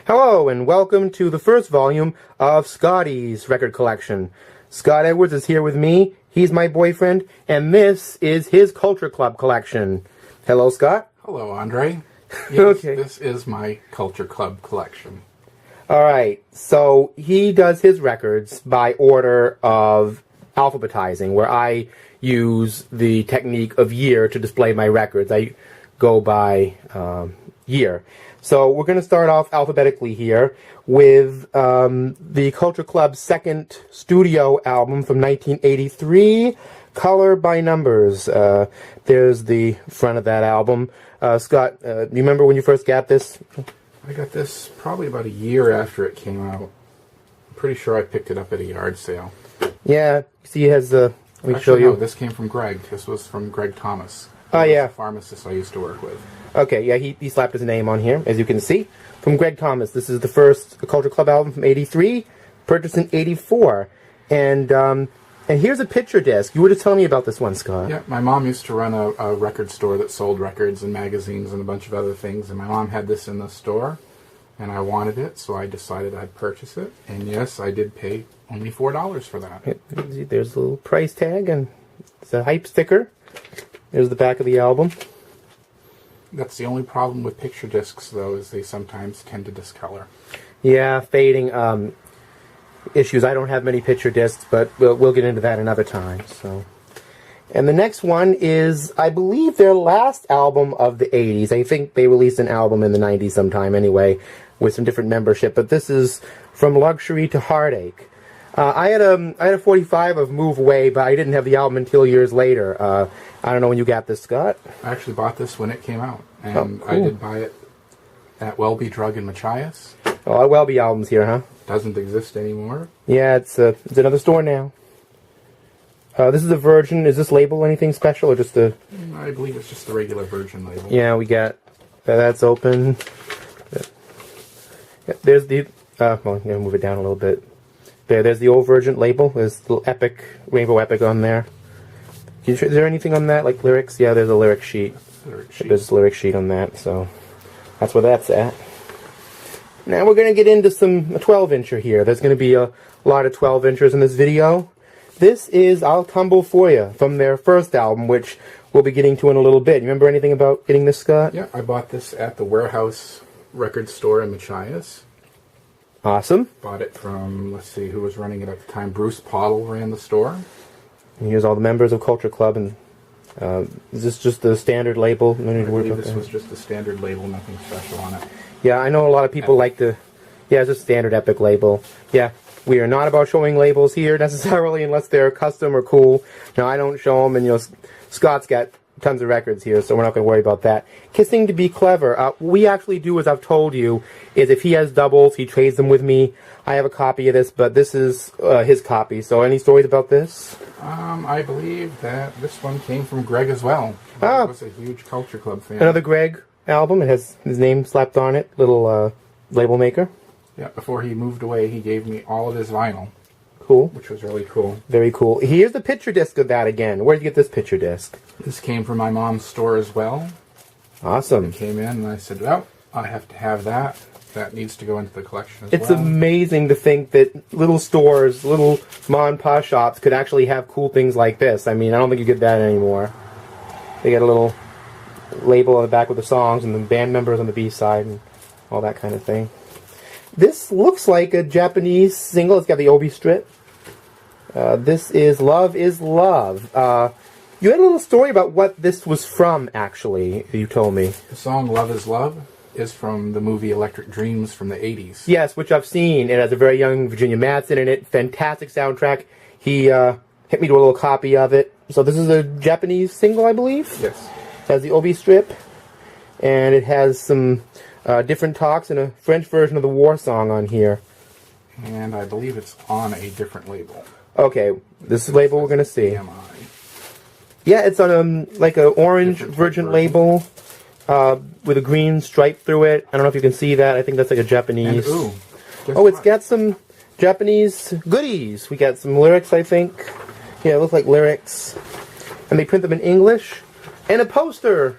Hello and welcome to the first volume of Scottie's record collection. Scott Edwards is here with me. He's my boyfriend, and this is his Culture Club collection. Hello, Scott. Hello, Andre. Yes, Okay. This is my Culture Club collection. All right, so he does his records by order of alphabetizing, where I use the technique of year to display my records. I go by year. So we're going to start off alphabetically here with the Culture Club's second studio album from 1983, Color by Numbers. There's the front of that album. Scott, you remember when you first got this? I got this probably about a year after it came out. I'm pretty sure I picked it up at a yard sale. Yeah, see, it has let me Actually, show you. No, this came from Greg. This was from Greg Thomas. Oh, He was yeah. a pharmacist I used to work with. Okay, yeah, he slapped his name on here, as you can see. From Greg Thomas. This is the first Culture Club album from 83, purchased in 84. And here's a picture disc. You were just telling me about this one, Scott. Yeah, my mom used to run a record store that sold records and magazines and a bunch of other things, and my mom had this in the store, and I wanted it, so I decided I'd purchase it. And yes, I did pay only $4 for that. There's a little price tag, and it's a hype sticker. There's the back of the album. That's the only problem with picture discs, though, is they sometimes tend to discolor. Yeah, fading issues. I don't have many picture discs, but we'll get into that another time. So, and the next one is, I believe, their last album of the 80s. I think they released an album in the 90s sometime anyway, with some different membership. But this is From Luxury to Heartache. I had a 45 of Move Away, but I didn't have the album until years later. I don't know when you got this, Scott. I actually bought this when it came out, and Oh, cool. I did buy it at Welby Drug in Machias. Oh, Welby albums here, huh? Doesn't exist anymore. Yeah, it's another store now. This is a Virgin. Is this label anything special, or just a... I believe it's just the regular Virgin label. Yeah, we got... that's open. Yeah, there's the... well, I'm going to move it down a little bit. There's the old Virgin label. There's the little Epic, Rainbow Epic on there. Is there anything on that, like lyrics? Yeah, there's a lyric sheet. There's a lyric sheet on that, so that's where that's at. Now we're going to get into a 12-incher here. There's going to be a lot of 12-inchers in this video. This is I'll Tumble For You from their first album, which we'll be getting to in a little bit. You remember anything about getting this, Scott? Yeah, I bought this at the Warehouse record store in Machias. Awesome. Bought it from, let's see, who was running it at the time? Bruce Pottle ran the store. And here's all the members of Culture Club. And is this just the standard label? No need I to worry believe about this that. was just a standard label, nothing special on it. Yeah, I know a lot of people like to... Yeah, it's a standard Epic label. Yeah, we are not about showing labels here necessarily unless they're custom or cool. No, I don't show them, and Scott's got tons of records here, so we're not going to worry about that. Kissing to Be Clever. What we actually do, as I've told you, is if he has doubles, he trades them with me. I have a copy of this, but this is his copy. So any stories about this? I believe that this one came from Greg as well. Oh. He was a huge Culture Club fan. Another Greg album. It has his name slapped on it. Little label maker. Yeah, before he moved away, he gave me all of his vinyl, Cool. which was really cool. Very cool. Here's the picture disc of that again. Where did you get this picture disc? This came from my mom's store as well. Awesome. It came in, and I said, well, I have to have that. That needs to go into the collection as It's well. amazing to think that little stores, little mom and pop shops could actually have cool things like this. I mean, I don't think you get that anymore. They get a little label on the back with the songs and the band members on the B-side and all that kind of thing. This looks like a Japanese single. It's got the Obi strip. This is Love is Love. You had a little story about what this was from, actually, you told me. The song Love is Love is from the movie Electric Dreams from the 80s. Yes, which I've seen. It has a very young Virginia Madsen in it. Fantastic soundtrack. He hit me to a little copy of it. So this is a Japanese single, I believe. Yes. It has the Obi strip. And it has some different talks and a French version of the war song on here. And I believe it's on a different label. Okay, this is the label we're going to see. AMI. Yeah, it's on like an orange Different Virgin version. label with a green stripe through it. I don't know if you can see that. I think that's like a Japanese. And ooh. guess Oh, it's what? got some Japanese goodies. We got some lyrics, I think. Yeah, it looks like lyrics. And they print them in English. And a poster.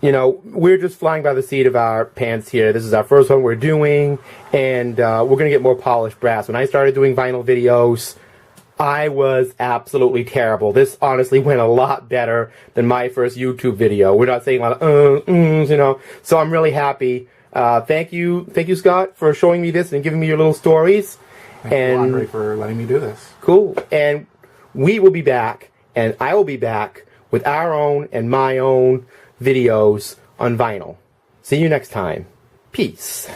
you know, we're just flying by the seat of our pants here. This is our first one we're doing, and we're going to get more polished brass. When I started doing vinyl videos, I was absolutely terrible. This honestly went a lot better than my first YouTube video. We're not saying a lot of you know. So I'm really happy. Thank you, Scott, for showing me this and giving me your little stories. Thank you, Andre, for letting me do this. Cool. And we will be back, and I will be back with our own and my own videos on vinyl. See you next time. Peace.